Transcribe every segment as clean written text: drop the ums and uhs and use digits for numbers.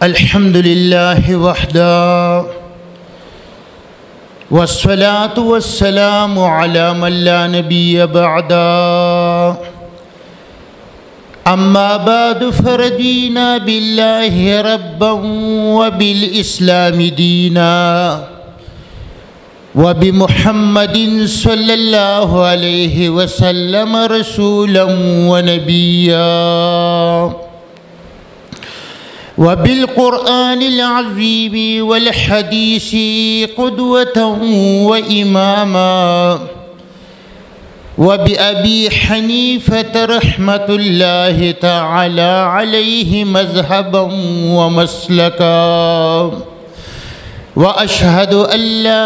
अल्हम्दुलिल्लाहि वहदा वस्सलातु वस्सलामु अला मन ला नबिय्य बअदा अम्मा बादु फरदीना बिल्लाहि रब्बन व बिल इस्लामि दीना व बिमुहम्मदिन सल्लल्लाहु अलैहि वसल्लम रसूलन व नबिय्या व बिल क़ुरआनिल अज़ीम वल हदीस क़ुदवतन व इमामा व बि अबी हनीफ़त रहमतुल्लाहि तआला अलैहि मज़हबन व मसलका व अशहदु अल्ला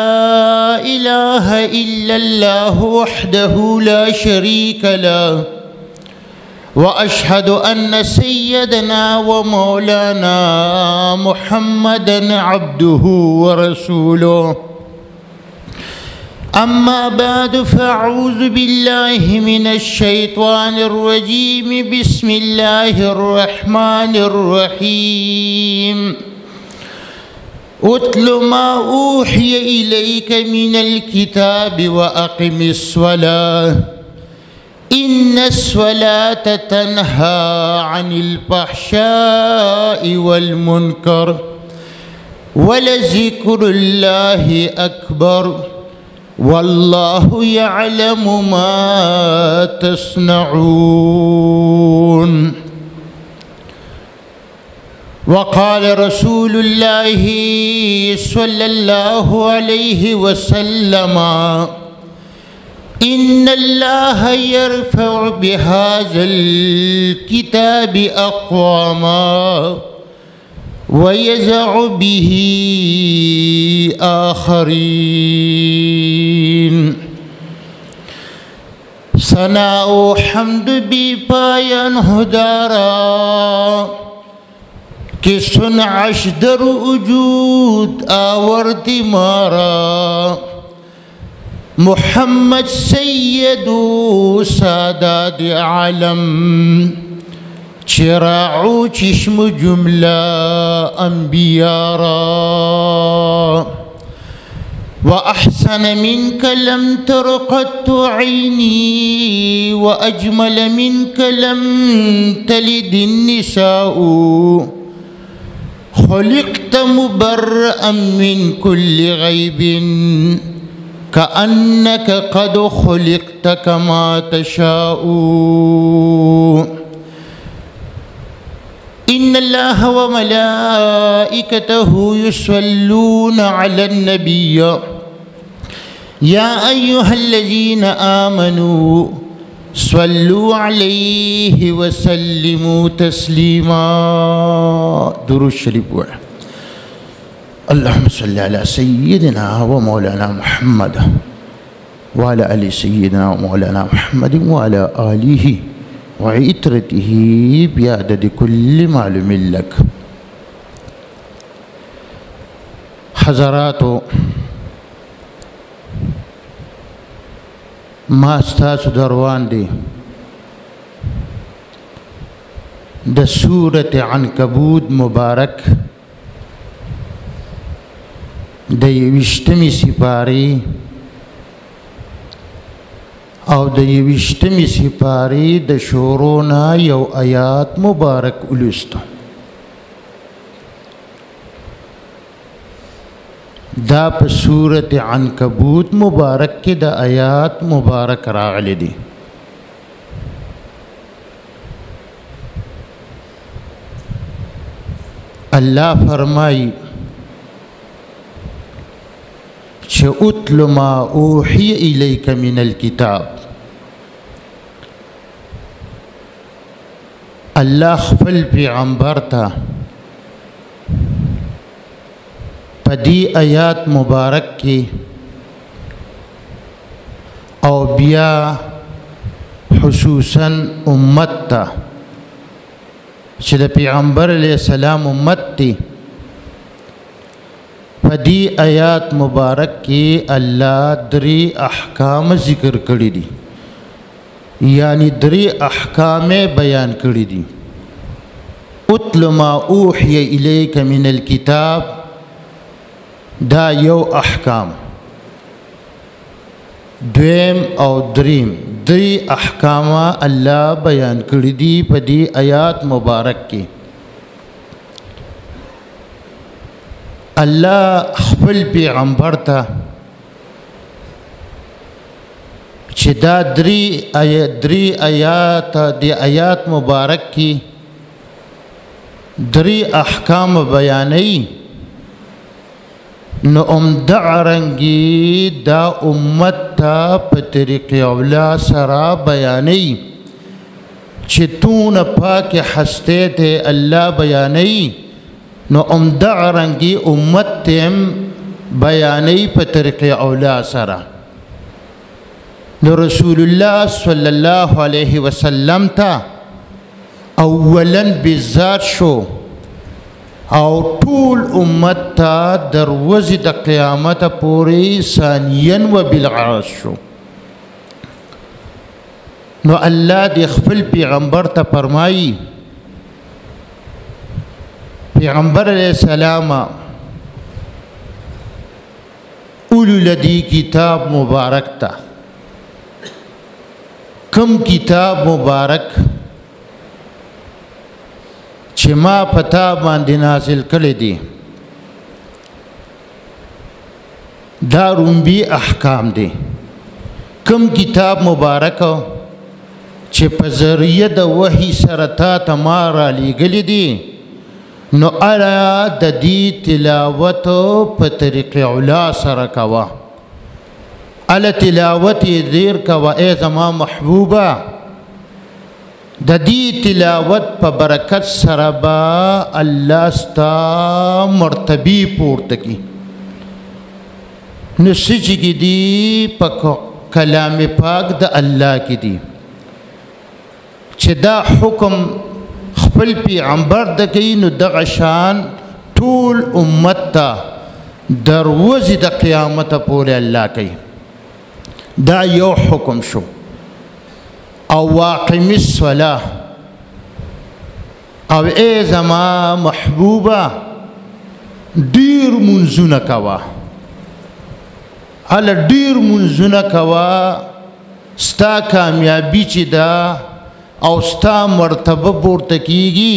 इलाहा इल्लल्लाहु वहदहु ला शरीका लहु व अशहदु अन्न सय्यदना व मौलाना मुहम्मदन अब्दुहु व रसूलुहु अम्मा बाद फ़अऊज़ु बिल्लाहि मिनश शैतानिर रजीम बिस्मिल्लाहिर रहमानिर रहीम उत्लु मा ऊहिय इलैका मिनल किताबि व अक़िमिस्सलाह इन्नस्सलात तन्हा अनिल फ़हशाइ वल मुनकर वलज़िक्रुल्लाहि अकबर वल्लाहु यअलमु मा तस्नऊन। वक़ाल रसूलुल्लाहि सल्लल्लाहु अलैहि वसल्लम इन्नल्लाह यरफ़उ बिहाज़ल किताबि अक़वामा व यज़अु बिही आख़रीन। सना व हम्द बी पायन हुदारा कि सुन अशदर वजूद आवर्ती मारा मुहम्मद सैयदु सादात आलम चिराउ चिश्म जुमला अंबियारा व अहसन मिनक लम तर क़त्तु ऐनी व अजमल मिनक लम तलिदिन निसाउ खुलिक़्त मुबर्रअन मिन कुल्लि ग़ैबिन कअन्नक क़द खुलिक़्त कमा तशाउ। इन्नल्लाह व मलाइकतहु युसल्लूना अलन नबिय्य या अय्युहल्लज़ीना आमनू सल्लु अलैहि व सल्लिमू तस्लीमा। दुरूद शरीफ हुआ अल्लाहुम्मा सल्लि अला सय्यिदिना व मौलाना मुहम्मद व अला आलि सय्यिदिना व मौलाना मुहम्मद व अला आलिहि व इत्रतिही बिअददि कुल्लि मालूमिन लक। हज़रातो मास्तासु दरवान दे द सूरत अनकबूत मुबारक द 20वीं सिपारी और द 20वीं सिपारी द शोरोना यौ आयात मुबारक उलुस्त दा प सूरत अनकबूत मुबारक के द आयात मुबारक रागले दी। अल्लाह फरमाई उत्लु मा ऊहिय इलैका मिनल किताब। अल्लाह खपल पैगम्बर था पदी आयात मुबारक की और बिया हुसूसन उम्मत था पैगम्बर अलैहिस्सलाम उम्मत थी पदी आयात मुबारक की अल्लाह दरी अहकाम ज़िक्र करी दी यानी दरी अहकाम बयान करी दी। اتل ما اوحی الیک من الکتاب دا یو احکام. دویم او دریم دری احکام الله بیان کړی دي په دې آیات مبارک کې. الله خپل پیغمبر ته چې دا دری آیات د آیات مبارک کې دری احکام بیانوي، نو دغرنګي دا امت ته په طریق اولا سره بیانوي چې تونه پاک هسته ته الله بیانوي، نو دغرنګي امت ته بیانوي په طریق اولا سره. نو رسول الله صلی الله علیه وسلم ته اولا بذات شو او ټول امت ته دروازې د قیامت پورې ثانیا و بالعرض شو. نو الله د خپل پیغمبر ته فرمایي، پیغمبر علیہ السلام اولو لدی کتاب مبارک تا کم کتاب مبارک چې ما پتا باندې نازل کړی دی دا رومبي احکام دي. کم کتاب مبارک چې په ذریعه د وحی سره تا ما را لیږلی دي، نو الا د دې تلاوت په طریق اولا سره کوه. الا تلاوت دیر کوه ای زما محبوبه، د دې تلاوت په برکت سره به الله ستا مرتبه پورته کړي. نو څه چې دي په کلام پاک د الله کې دي چې دا حکم خپل پیغمبر د کوي، نو دغه شان ټول امت ته دروازې د قیامت پورې الله کوي. دا یو حکم شو. او واقم الصلاة او ای زما محبوبه ډیر منځونه کوه. هله ډیر منځونه کوه، ستا کامیابی چې ده او ستا مرتبه پورته کیږي.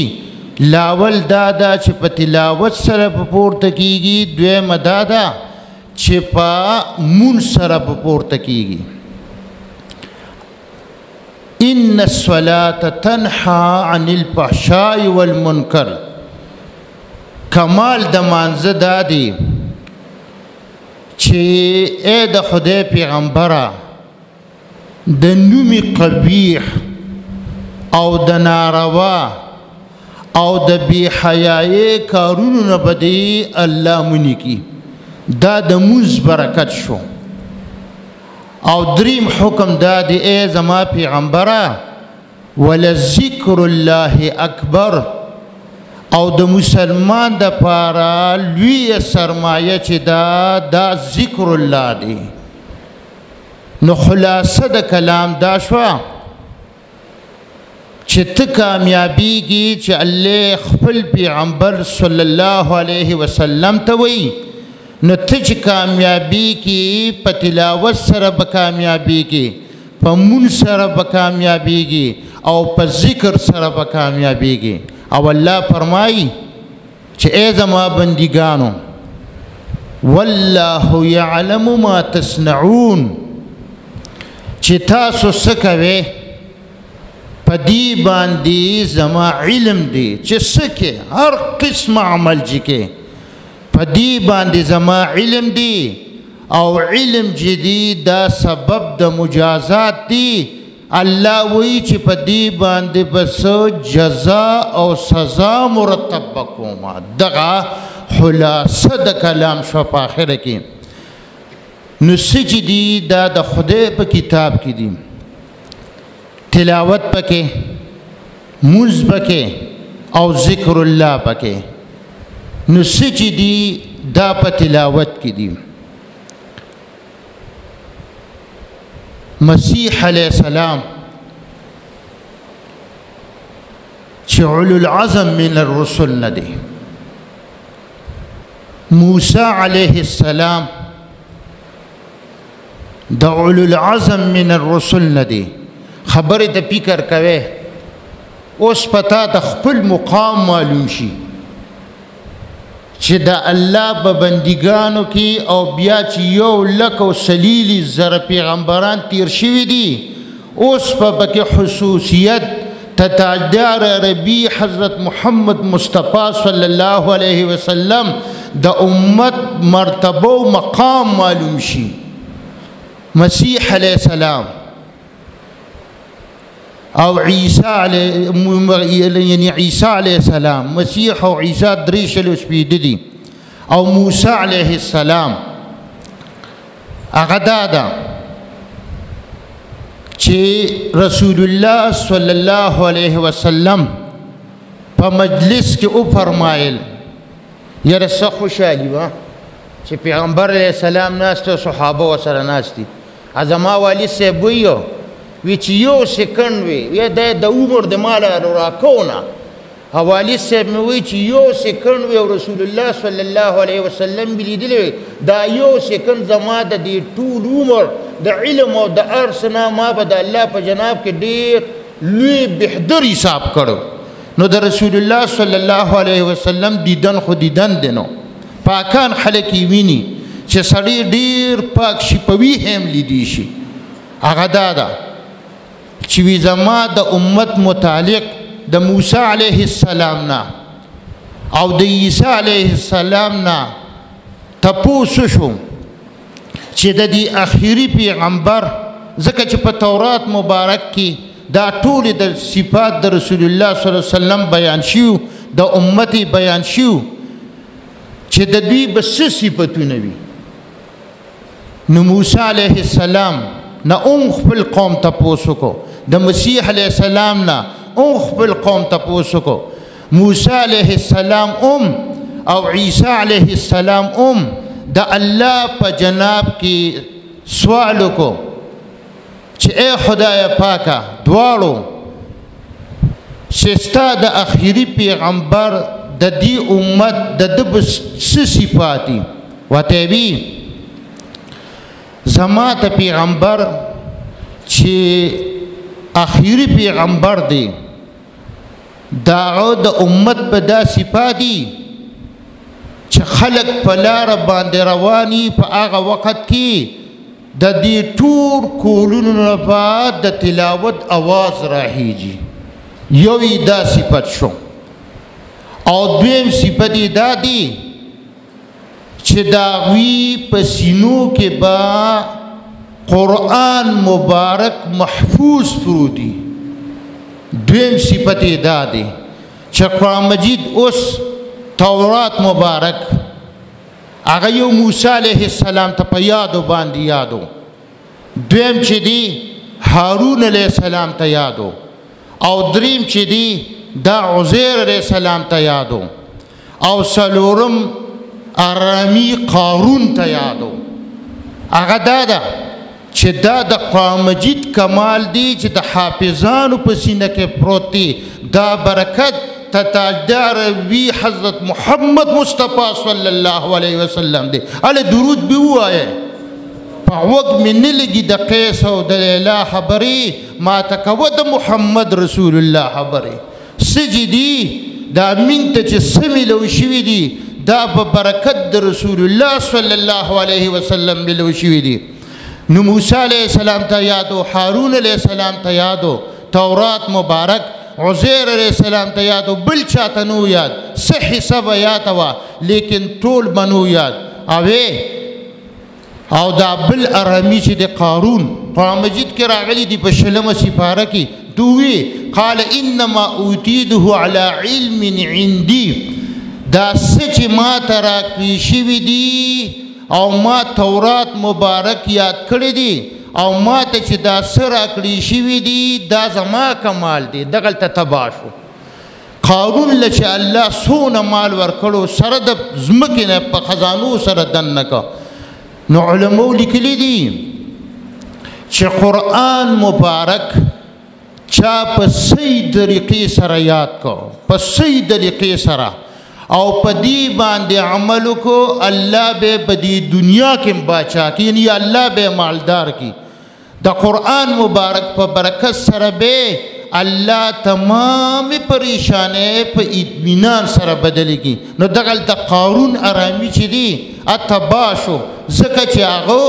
لاول دا ده چې په تلاوت سره پورته کیږي، دویمه دا ده چې په مونځ سره پورته کیږي. ان الصلاة تنحى عن الفحشاء والمنکر. کمال د مانزه دا دی چې ای د خدای پیغمبره د نومي قبیح او د ناروا او د بی حیايي کارونو نه بدی الله مونږ کی. دا د موز برکت شو. او دریم حکم دا دی ای زما پیغمبره ولذکر الله اکبر. او د مسلمان د پاره لوی سرمایه چې دا ذکر الله دی. نو خلاصه د کلام دا شو چې ته کامیابیږي چې الله خپل پیغمبر صلی الله علیه وسلم ته وایي، نو ته چې کامیابی کی په تلاوت سره به کامیابی کی، په مون سره به کامیابی کی، او په ذکر سره به کامیابی کی. او الله فرمایي چې ای زما بندګانو والله یعلم ما تصنعون، چې تاسو څه کوئ په دې باندې زما علم دی چې څه کې هر قسم عمل چې کې په دې باندې زما علم دی. او علم جدید دا سبب د مجازات دی. الله وی چې په دې باندې بس جزا او سزا مرتب بکوم. دغه خلاصه د کلام شو په آخره کې. نو سجدي دا د خدای په کتاب کې دي، تلاوت پکې، مونځ پکې او ذکر الله پکې. نو سجدي دا په تلاوت کې دي. مسیح علیہ السلام چې اولو العزم من الرسل نه دی. موسی علیه السلام د اولو العزم من الرسل نه دی. خبرې ته فکر کوئ، اوس پتا د خپل مقام معلوم شي چې د الله په بندګانو کې او بیا چې 1,40,000 پیغمبران تیر شوي دي، اوس په پکې خصوصیت تاجدار عربي حضرت محمد مصطفی صلی الله علیه وسلم د امت مرتبه و مقام معلوم شي. مسیح علیه السلام او عیسی علیه السلام، مسیح او عیسی 3 سپیده دي، او موسی علیه السلام هغه دا ده چې رسول الله صلی الله علیه وسلم په مجلس کې او فرمایل یاره څه خوشحالي وه چې پیغمبر علیه السلام ناست او صحابه ورسره ناست دي. زما والد صاحب ویو وی چې 1 سکنډ وي د عمر د ماله راکونه. والد صاحب مې وی چې 1 سکنډ وي او رسول الله صلی الله علیه وسلم به لیدلی وي، دا 1 سکنډ زما د دې ټول عمر د علم او د ارث نه ما به د الله په جناب کې ډېر لوی بهتر حساب کړو. نو د رسول الله صلی الله علیه وسلم دیدن خو دیدن دی، نو پاکان خلک یې ویني چې سړی ډېر پاک شي په وي هم لیدی شي. هغه دا ده چې وی زما د امت متعلق د موسی علیه السلام نه او د عیسی علیه السلام نه تپوس شو چې د دې اخیری پیغمبر، ځکه چې په تورات مبارک کې دا ټول د صفات د رسول الله صلی الله علیه وسلم بیان شیو، د امت بیان شیو چې د دوی به څه صفتونه وي. نو موسی علیه السلام نه خپل قوم تپوس وکړو، د مسیح علیه السلام نه خپل قوم تپوس وکړو. موسی علیه السلام او عیسی علیه السلام د الله په جناب کې سوال وکړو چې اے خدای پاکه دواړو چې ستا د اخیری پیغمبر د دې امت د ده به څه صفات دي؟ ورته وی زما ته پیغمبر چې اخیری پیغمبر دی دا د امت په دا صفات دي چې خلق په لاره باندې رواني په هغه وخت کې د دې ټول کولونو نه بعد د تلاوت اواز راهیږي. یو یې دا صفت شو، او دویم صفت یې دا دی چې د هغوی په سینو کې به قرآن مبارک محفوظ پروت دی. دویم صفت یې دا دی چې قرآن مجید اوس تورات مبارک هغه یو موسی علیه السلام ته په یادو باندې یادو، دویم چې دی هارون علیه السلام ته یادو، او دریم چې دی دا عزیر علیه السلام ته یادو، او څلورم ارامی قارون ته یادو. هغه دا ده چې دا د قرآن مجید کمال دی چې د حافظانو په سینه کې پروت دی. دا برکت تاجدار وی حضرت محمد مصطفی صلی الله علیه وسلم دی. اله درود به وایه په وګ مې نه لګي د قیس او د لیلا خبرې، ما ته کوه د محمد رسول الله خبرې. سجدي دا مين ته چې سملو شوي دي دا په برکت د رسول الله صلی الله علیه وسلم ملو شوي دي. نو موسی علیه السلام ته یادو، هارون علیه السلام ته یادو، تورات مبارک عزیر علیه السلام ته یادو، بل چاته نو یاد، څه حصه به یاده وه لیکن ټول به نو یاد. او دا بل ارامی چې د قارون قرآن مجید کې راغلی دی په 6 سپاره کې دوی قال انما اوتیته علی علم عندي، دا څه چې ما ته راکړي شوي دي او ما تورات مبارک یاد کړی دی او ما ته چې دا څه راکړي شوي دي دا زما کمال دی. دغلته تباه شو. قارون له چې الله څونه مال ورکړو سره د ځمکې نه په خزانو سره دننه که. نو علماو لیکلی دي چې قرآن مبارک چا په صحیح طریقې سره یاد کو، په صحیح طریقې سره او په دې باندې عمل وکړو، الله به په دې دنیا کې باچا کی، یعنی الله به مالدار کی. د قرآن مبارک په برکت سره به الله تمام پریشانه په اطمینان سره بدل کی. نو دغلته قارون ارامي چې دی اتبا شو، ځکه چې هغه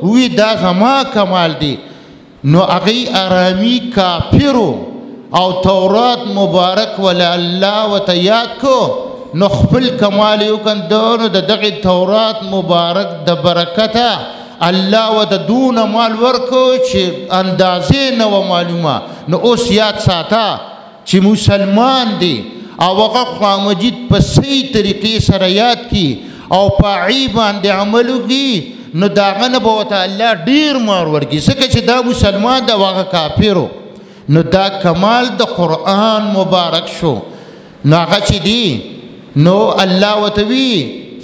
وی دا زما کمال دی. نو هغه ارامي کافرو او تورات مبارک ولا الله وته یاد کو، نو خپل کمال یو کندو. نو دغه تورات مبارک د برکته الله و د دون مال ورکو چې اندازې نه و معلومه. نو اوس یاد ساته چې مسلمان دی او هغه قرآن مجید په صحیح طریقې سره یاد کی او په هغې باندې عمل وکړي، نو د هغه نه به ورته الله ډېر مار ورکړي، ځکه چې دا مسلمان دی او هغه کافر. نو دا کمال د قرآن مبارک شو. نو هغه چې دی نو الله ورته وی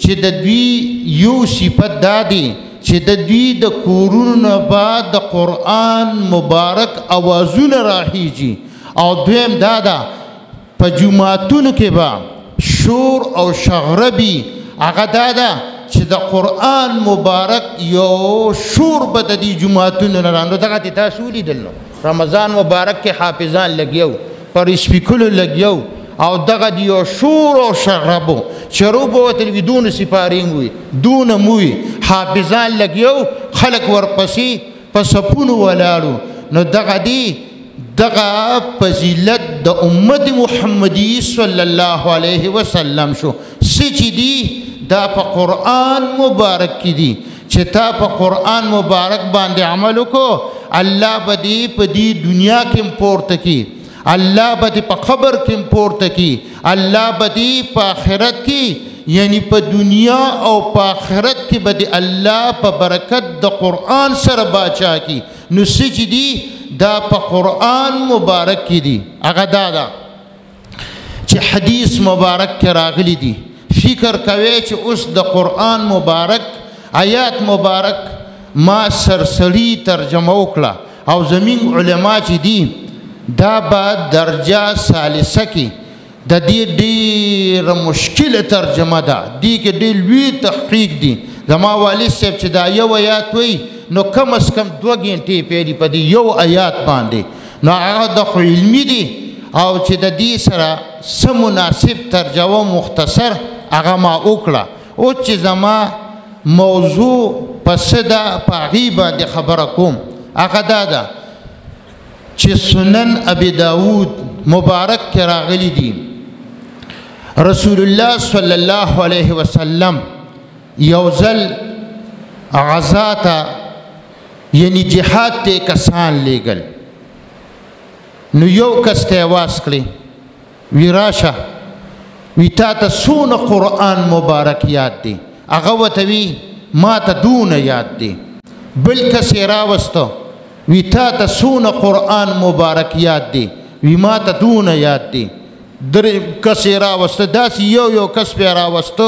چې د دوی یو صفت دا دی چې د دوی د کورونو نه بعد د قرآن مبارک اوازونه راخیږي، او دویم دا ده په جوماتونو کې به شور او شغربي. هغه دا ده چې د قرآن مبارک یو شور به د دې جوماتونو نه رانو. دغه تاسو ولیدل نو رمضان مبارک کې حافظان لګیو، پر سپیکرو لګیو، او دغه دیو شور او شغربو شروب او تلویزیون سپارین وي دون موي حافظان لګیو، خلق ورپسې په سپونو ولاړو. نو دغه دی دغه فضیلت د امت محمدی صلی الله علیه وسلم شو. سچ دی دا په قرآن مبارک کې دی چې تا په قرآن مبارک باندې عمل وکړو، الله به دې په دې دنیا کې پورته کی، الله به دې په قبر کې پورته کی، الله به دې په آخرت کې، یعنی په دنیا او په آخرت کې به دې الله په برکت د قرآن سره باچا کی. نو سچ دی دا په قرآن مبارک کې دی. هغه دا ده چې حدیث مبارک کې راغلی دی. فکر کوي چې اوس د قرآن مبارک آیات مبارک ما سرسری ترجمه وکړه، او زمین علما چې دي دا به درجه ثالثه کې د دې ډېره مشکله ترجمه ده، دې کې ډېر لوی تحقیق دی. زما والد صاحب چې دا یو آیات وایي نو کم از کم 2 غنټې پیری په دې یو آیات باندې. نو هغه د خو علمي دی او چې د دې سره څه مناسب ترجمه مختصر هغه ما وکړه. او چې زما موضوع پس ده په هغې باندې خبره کوم، هغه دا ده چې سنن ابي داود مبارک کې راغلی دي رسول الله صلی الله علیه وسلم یو ځل غزا ته یعنی جهاد ته کسان لیږل. نو یو کس ته آواز کړی وی راشه وی تا ته څونه قرآن مبارک یاد دی؟ هغه ورته وی ما ته دونه یاد دی. بل کس یې راوسته وی تا ته څونه قرآن مبارک یاد دی؟ وی ما ته دونه یاد دی. درې کس یې راوسته، داسې یو کس بیا راوسته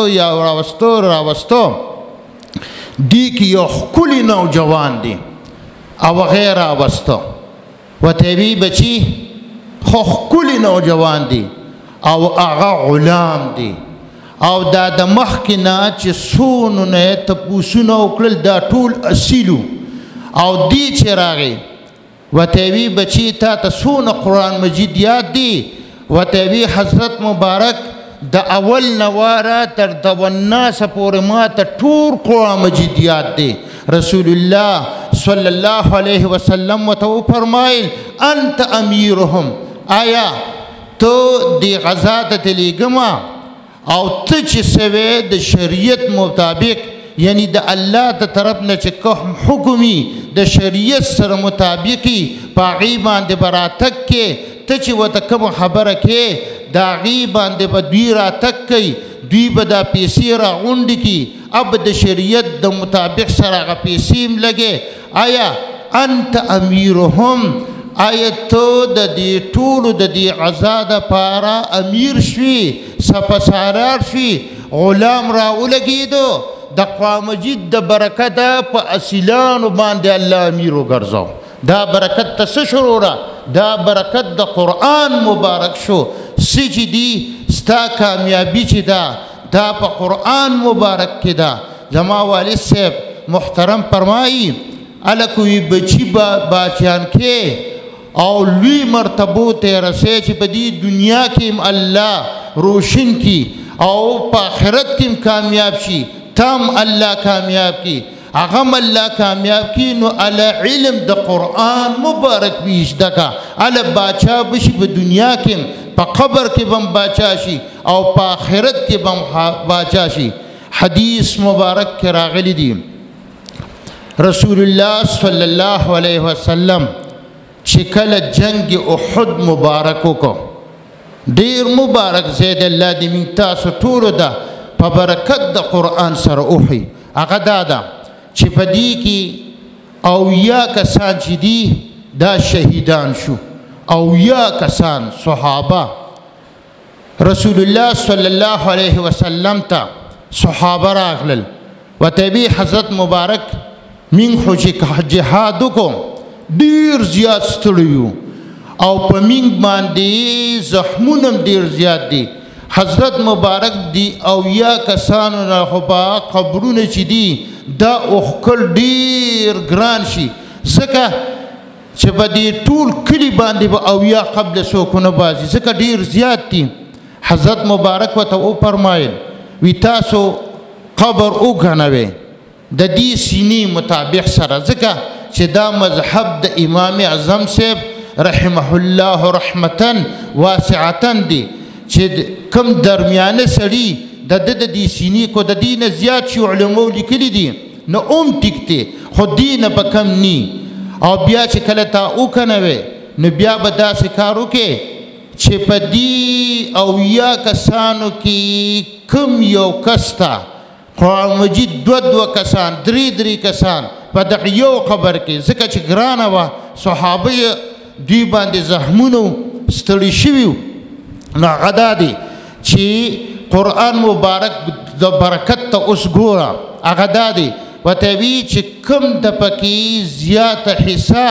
دی کې یو ښکلی نوجوان دی او هغه یې راوسته، ورته وی بچي خو ښکلی نوجوان دی او هغه غلام دی، او دا د مخکې نه چې څونه نه یې تپوسونه وکړل دا ټول اصیلو. او دی چې راغی ورته وی بچي تا ته څونه قرآن مجید یاد دی؟ ورته وی حضرت مبارک د اول نواره تر دوناسه پورې ما ته ټول قرآن مجید یاد دی. رسول الله صلی الله علیه وسلم ورته وفرمایل انت امیرهم، آیا ته دې غزا ته تلیږمه او ته چې سوې د شریعت مطابق، یعنی د الله د طرف نه چې کوم حکمي د شریعت سره مطابقي په هغې باندې به راتګ کې، ته چې ورته کومه خبره کې د هغې باندې به دوی راتګ کوي، دوی به دا پیسې راغونډې کړي، اب د شریعت د مطابق سره هغه پیسې هم لګې. آیا انت امیرهم، آیا ته د دې ټولو د دې غزا دپاره امیر شوي، سپهسالار شوي، غلام راولګېدو، د قرآن مجید د برکته په اصیلانو باندې الله امیر وګرځاو. دا برکت ته څه شروع ده؟ دا برکت د قرآن مبارک شو سچ دی ستا کامیابی چې دا په قرآن مبارک کې دا زما والد صاحب محترم فرمایي الکوی بچی باچیان کې او لوی مرتبو ته رسې چې په دې دنیا کې الله روشن کی او په آخرت کې کامیاب شي تام الله کامیاب کی اغم الله کامیاب کی نو علی علم د قرآن مبارک بیش دکا علی باچا بشي په دنیا کې په قبر کې بم باچا شي او په آخرت کې بم باچا شي حدیث مبارک کې راغلی دی رسول الله صلی الله علیه وسلم چې کله جنگ احد مبارک وکړو ډیر مبارک زید الله دې موږ تاسو ټولو ده په برکت د قرآن سره اوحي هغه دا ده چې په دې کې اویا کسان چې دي دا شهیدان شو اویا کسان صحابه رسول الله صلی الله علیه وسلم ته صحابه راغلل وتبي حضرت مبارک من جهاد وکړو ډیر زیات ستړي او په من باندې زخمونه ډیر زیات دي حضرت مبارک دی اویا کسانو نه خو په قبرونه چې دي دا اوخکل ډیر ګران شي ځکه چې په دې ټول کلي باندې به اویا قبل سوکونه بازي ځکه ډیر زیات دي حضرت مبارک ورته وفرمایل وی تاسو قبر وګڼوئ د دې سینې مطابق سره ځکه چې دا مذهب د امام اعظم صاحب رحمه الله رحمتا واسعتا دی چې کم درمیانه سړي د دې سینې کو د دې نه زیات شي علماء لیکلي دي نو ټیکته خو دې نه به کم ني او بیا چې کله تا وکنوي نو بیا به داسې کار وکړې چې په دې اویا کسانو کې کم یو کس ته قرآن مجید دو کسان درې کسان په دغه یو قبر کې ځکه چې ګرانه وه صحابه دوی باندې زخمونو ستړي شوي نو هغه دا دی چې قرآن مبارک د برکت ته اوس ګوره هغه دا دی ورته وي چې کوم د پکې زیاته حصه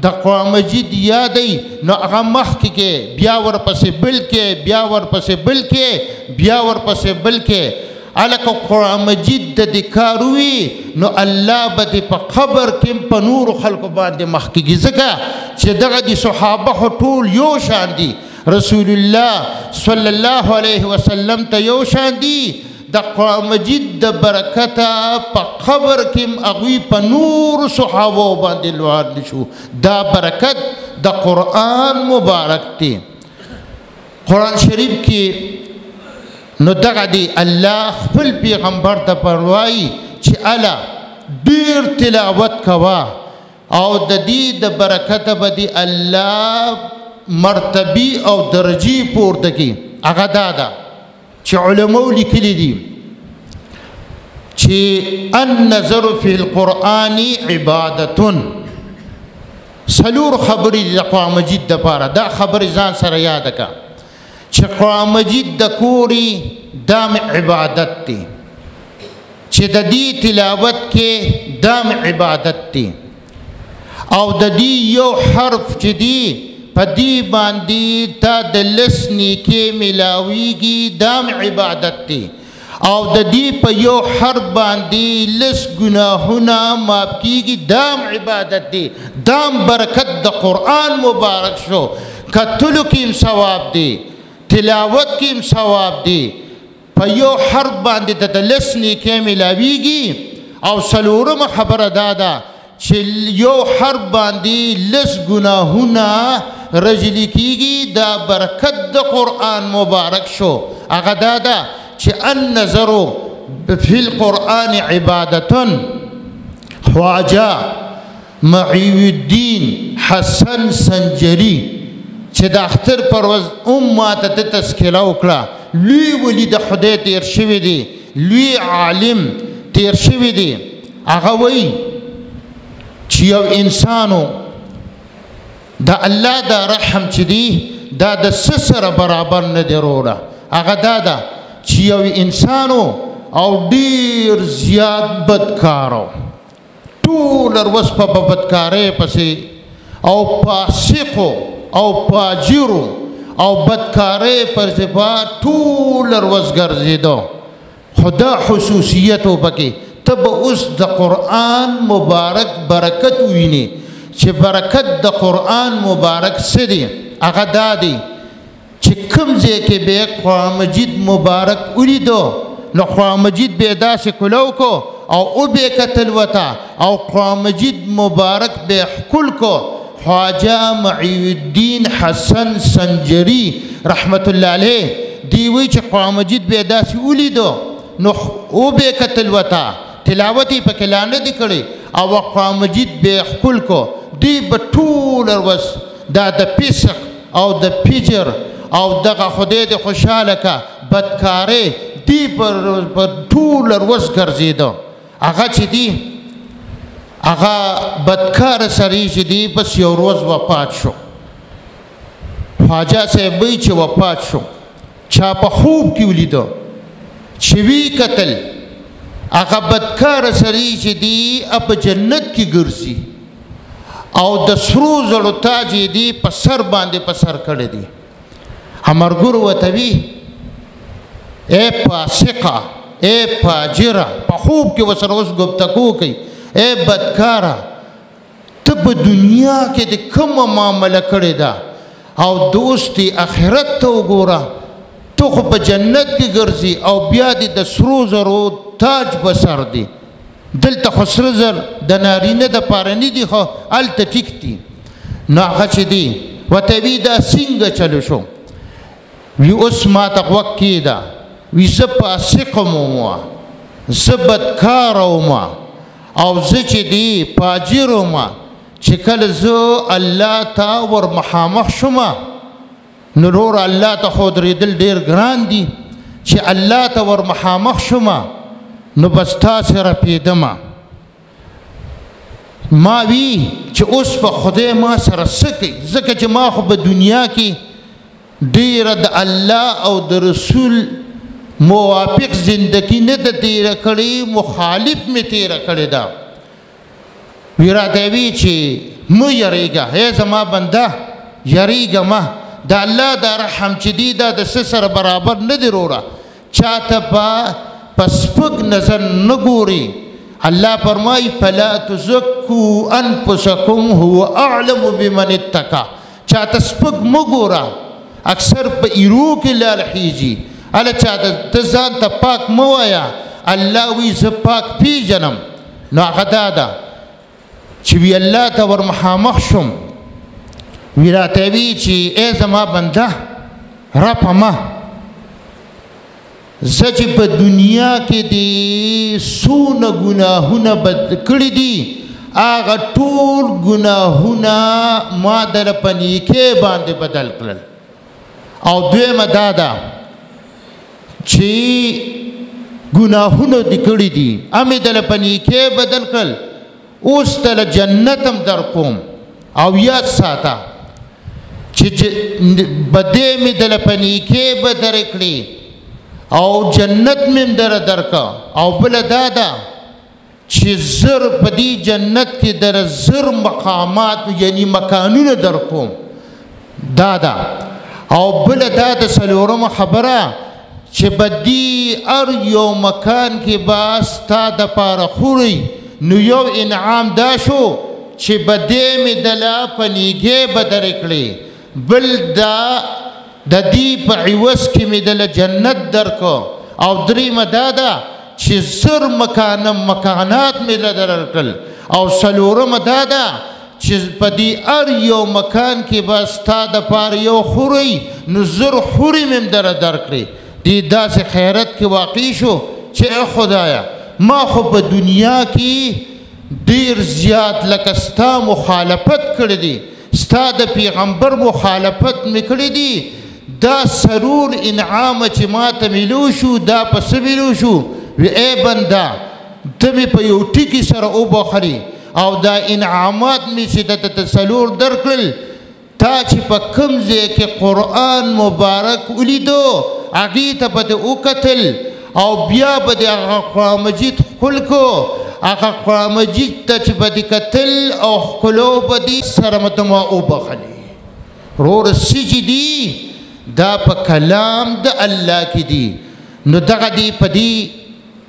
د قرآن مجید یادی نو هغه مخکې کې بیا ورپسې بل کې بیا ورپسې بل کې بیا ورپسې بل کې الکه قرآن مجید د دې کار وي نو الله به دې په قبر کې په نورو خلکو باندې مخکېږي ځکه چې دغه د صحابه خو ټول یو شان دي رسول الله صلی الله علیه وسلم ته یو شان دي د قرآن مجید د برکته په قبر کې هغوی په نورو صحابو باندې لوړ شو دا برکت د قرآن مبارک دی قرآن شریف کې نو دغه دی الله خپل پیغمبر ته فرمایي چې الا ډیر تلاوت کوا او د دې د برکته به دی الله مرتبی او درجی پورته کی هغه دا ده چې علماء لیکلي دي چې النظر فی القرآن عبادتون سلور خبرې د قرآن مجید دپاره دا خبرې ځان سره یاده که چې قرآن مجید د کوري دام عبادت دی چې د دې تلاوت کې دام عبادت دی او د دې یو حرف چې دی په دې باندې تا د لس نیکې ملاویږي دام عبادت دی او د دې په یو حرف باندې لس ګناهونه معاف کیږي دام عبادت دی دام برکت د قرآن مبارک شو کتلو کې ثواب دی تلاوت کې ثواب دی په یو حرف باندې د لس نیکې ملاویږي او څلورمه خبره دا ده چې یو حرف باندې لس ګناهونه رجلی کیږي دا برکت د قرآن مبارک شو هغه دا ده چې النظر فی القرآن عبادتن خواجه معی الدین حسن سنجری چې د اختر پر ورځ ماته ته تذکره وکړه لوی ولی د خدای تیر شوی دی لوی عالم تیر شوی دی هغه وایي چې یو انسانو د الله د رحم چې دی دا د څه سره برابر نه دی وروړه هغه دا ده چې یو انسانو او ډیر زیات بدکارو ټول ورځ په بدکارۍ پسې او فاسقو او فاجرو او بدکارۍ پر صفات ټول ورځ ګرځېدو خدا خصوصیت وبکې ته به اوس د قرآن مبارک برکت وینې چې برکت د قرآن مبارک څه دی هغه دا دی چې کوم ځای کې به قرآن مجید مبارک ولیدو نو قرآن مجید به داسې کلو کو او به کتل وتا او قرآن مجید مبارک به ښکل کو خواجه معی الدین حسن سنجری رحمت الله علیه دی وی چې قرآن مجید به داسې ولیدو نو او به کتل وتا تلاوت یې پکې لا نه دی کړی او قرآن مجید به ښکل کو دی به ټوله ورځ دا د فسق او د فجر او دغه خدای دې خوشحاله کا بدکارۍ دی پر ټوله ورځ ګرځېده هغه چې دی هغه بدکاره سړی چې دی بس یو ورځ وفات شو خواجه صاحب وایي چې وفات شو چا په خوب کې ولیده چې وی کتل هغه بدکاره سړی چې دی په جنت کې ګرځي او د سرو زرو تاج یې دی په سر باندې په سر کړی دی امرګور ورته وی اے فاسقه اے فاجره په خوب کې ورسره اوس گفتگو کوي اے بدکاره ته په دنیا کې د کومه معامله کړې ده او دوستي آخرت ته وګوره ته خو په جنت کې ګرځي او بیا دې د سرو زرو تاج په سر دی دلته خو سره زر د نارینه د پاره نه دي خو هلته ټیک دي نو هغه چې دی ورته وي دا څنګه چلو شو وی اوس ماته غوږ کېږده وی زه فاسق وم زه بدکاره وم او زه چې دی فاجر وم چې کله زه الله ته ور مخامخ شوم نو نور الله ته خو درېدل ډېر ګران دي چې الله ته ور مخامخ شوم نو بس تاسې رپېدم ما وی چې اوس په خدای ما سره څه کوي ځکه چې ما خو په دنیا کې ډېره د الله او د رسول موافق زندگی نه ده تیره کړې مخالف مې تیره کړې ده وی راته وی چې مه یریږه ای زما بنده یریږه مه د الله دا رحم چې دی دا د څه سره برابر نه دی وروره چاته په سپک نظر نه ګوري الله فرمایي فلا تزکوا انفسکم هو اعلم بمن اتقى چاته سپک مه ګوره اکثر په ایرو کې لال خیږي هله چاته ته ځان ته پاک مه وایه الله وی زه پاک پیژنم نو هغه دا ده چې وی الله ته ور مخامخ شوم وی راته وی چې ای زما بنده رپمه زه چې په دنیا کې دې څونه ګناهونه بد کړي دي هغه ټول ګناهونه ما دله په نیکۍ باندې بدل کړل او دویمه دا ده چې ګناهونه دې کړي دي امې دله په نیکۍ بدل کړل اوس دله جنت هم در کوم او یاد ساته چې بدې مې دله په نیکۍ به درې کړي او جنت مې درکا او بل دا ده چې زر په دې جنت کې در زر مقامات یعنی مکانونه در کوم دا ده او بل دا د څلورمه خبره چې بدی هر یو مکان کې به ستا دپاره خوري نو یو انعام دا شو چې بدې مې دله په نیږې به درې کړې بل دا د دې په عوض کې مې دله جنت درکو او دریمه دا ده چې زر مکانات مې له درکړل او څلورمه دا ده چې په دې هر یو مکان کې به ستا دپاره یو خوري نو زر خوري مې دله درکړې دې داسې خیرت کې واقع شو چې ای خدایه ما خو په دنیا کې ډېر زیات لکه ستا مخالفت کړی دی ستا د پیغمبر مخالفت مې کړی دی دا سرور انعام چې ما ته ملو شو دا په څه ملو شو وی ای بنده ته مې په یو ټکي سره وبخلي او دا انعامات مې چې درته څلور درکړل تا چې په کوم ځای کې قرآن مبارک ولیدو هغې ته به دې وکتل او بیا به دې هغه قرآن مجید ښکل کو هغه قرآن مجید ته چې به دې کتل او ښکلو به دې سره مته ما وبخلي رور سجی دی دا پا کلام دا اللہ کی دی نو دغا دی پا دی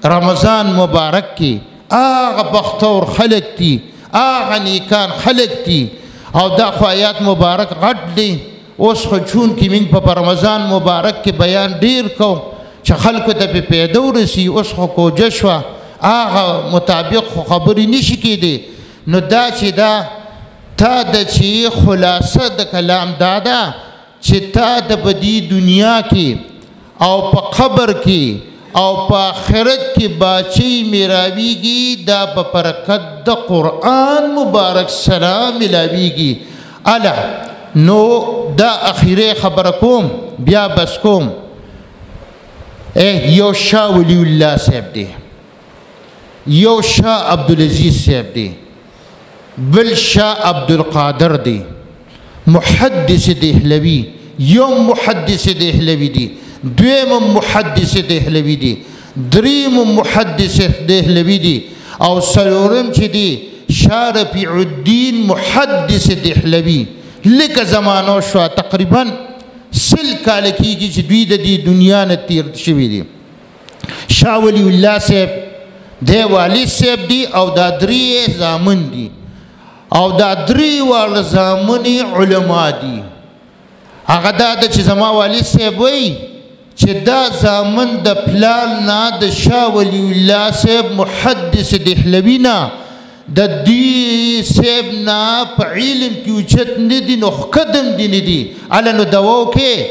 رمضان مبارک کی آغا بختور خلق تی آغا نیکان خلق تی او دا خو آیات مبارک غٹ دی اوس خو چون کی منگ پا رمضان مبارک کی بیان دیر کو چه خلقو تا پی پیدو رسی اوس خو کوجشوا آغا مطابق خو خبری نشی کی دی نو دا چی دا تا دا چی خلاصه دا کلام دادا چی تا دا بدی دنیا کی او پا قبر کی او پا آخرت کی باچی میراوی گی دا پا برکت دا قرآن مبارک سلام ملاوی گی علا نو دا اخیر خبر کوم بیا بس کوم یو شاہ ولی اللہ صاحب دی یو شاہ عبدالعزیز صاحب دی بل شاہ عبدالقادر دی محدث دہلوی یوم محدث دہلوی دی دویم محدث دہلوی دی دریم محدث دہلوی دی او سلورم چی دی شاہ رفیع الدین محدث دہلوی لکه زمانو شو تقریبا سل کال کیږي چې دوی د دې دنیا نه تیر شوي دي شاه ولی الله صاحب دی والد صاحب دی او دا درې زامن دي او دا درې واړه زامن علما دي هغه دا چې زما والد صاحب وایي چې دا زامن د پلان نه د شاه ولی الله صاحب محدث دهلوي نه د دې صاحب نه په علم کې اوچت نه دي نو قدم دي نه دي اله نو دوا وکړي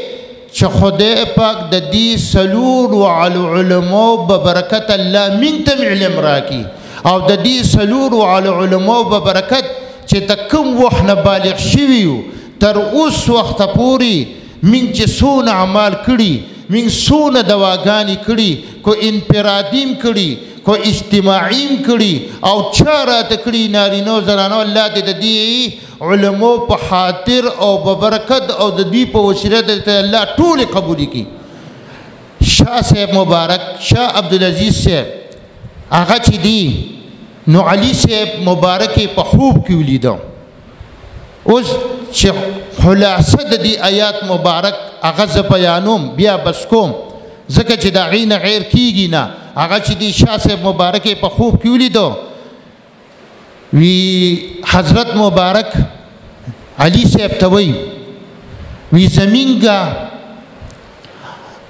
چې خدای پاک د دې سلور وعلى علماء ببرکت الله من تم علم راکي او د دې سلور وعلى علماء ببرکت چې تکم وحنه بالغ شویو تر اوس وخت پوري من چې سونه اعمال کړي من سونه دواګانی کړي کو انفرادیم کړي کو اجتماعیم کړي او چاره تکړي نارینو زنانو الله دې د دې علماء په خاطر او په برکت او د دې په وسیله د الله ټول قبول کړي شاه صاحب مبارک شاه عبدالعزیز صاحب هغه چې دی نو علی صاحب مبارک په خوب کې ولیدو اوس چې خلاصه د دې آیات مبارک هغه ز بیانوم بیا بس کوم ځکه چې دا غي نه غیر کیږي نه هغه چې دی شاه صاحب مبارک په خوب کې ولیدو وی حضرت مبارک علی صاحب ته وی زمینګه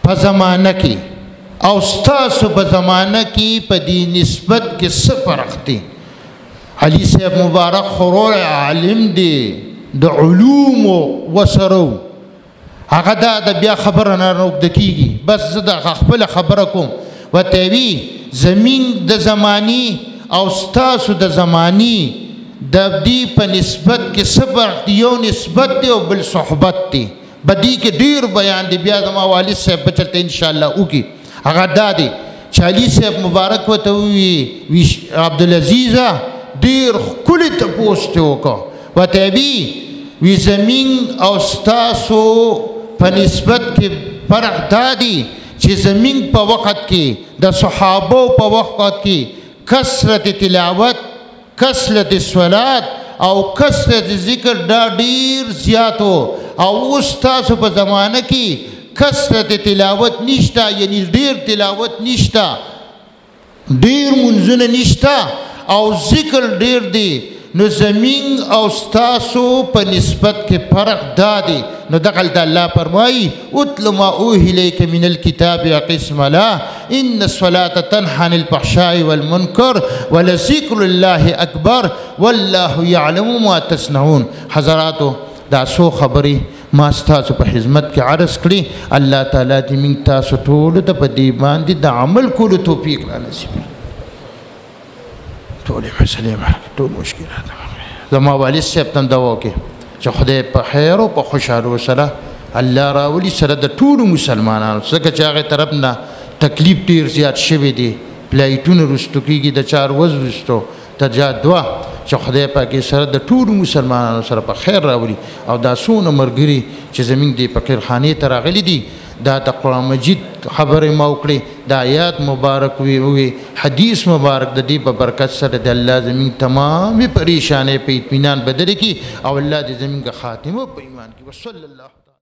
په زمانه کې او ستاسو په زمانه کې په دې نسبت کې څه فرق دی علی صاحب مبارک خورو عالم دی د علوم وسرو هغه دا د بیا خبره نه روک کیږي بس زه د خپل خبره کوم وته وی زمين د زماني او ستاسو د زماني د دې په نسبت کې صبر یو نسبت دی او بل صحبت دی بدی کې ډیر بیان دی بیا زما والد صاحب چلته ان شاء الله وکي هغه دادی چالي صاحب مبارک وته وی عبدالعزیز ډیر کلی ته پوسټ وکړه وته وی زمين او ستاسو په نسبت کې فرق دادی چې زمين په وخت کې د صحابه په وخت کې کثرت تلاوت کثرت صلات او کثرت ذکر دا ډیر زیاتو او اوس تاسو په زمانه کې کثرت تلاوت نشتا یعنی ډیر تلاوت نشتا ډیر منځونه نشتا او ذکر ډیر دی نو زمین او ستاسو په نسبت کې فرق دادی نو دقل دا اللہ فرمائی اتل ما اوہی لیک من الكتاب قسم لا ان الصلاة تنحى عن الفحشاء والمنکر ولذکر اللہ اکبر واللہ یعلم ما تصنعون حضراتو دا سو خبری ما ستاسو په خدمت کې عرض کړي الله تعالی دې موږ تاسو ټول ته په دې باندې د عمل کولو توفیق را نصیب ټول مسلې ټول مشکلات زما والد صاحب تم دوا کې چې خدای په خیر او په خوشاله سره الله راولي سره د ټول مسلمانانو څخه چې هغه طرف نه تکلیف ډیر زیات شوی دی پلایټونه رستو کېږي د 4 ورځې رستو ترجا دعا چې خدای پاک سره د ټول مسلمانانو سره په خیر راولي او دا سونه مرګري چې زمين دی فقیر خانه ته راغلي دي دا د قرآن مجید خبرې ما وکړې د آیات مبارک وي حدیث مبارک د دې په برکت سره د الله زمین تمامې پریشانۍ په اطمینان بدلې کړي او الله دې زمونږ خاتمه په ایمان کې وصلی الله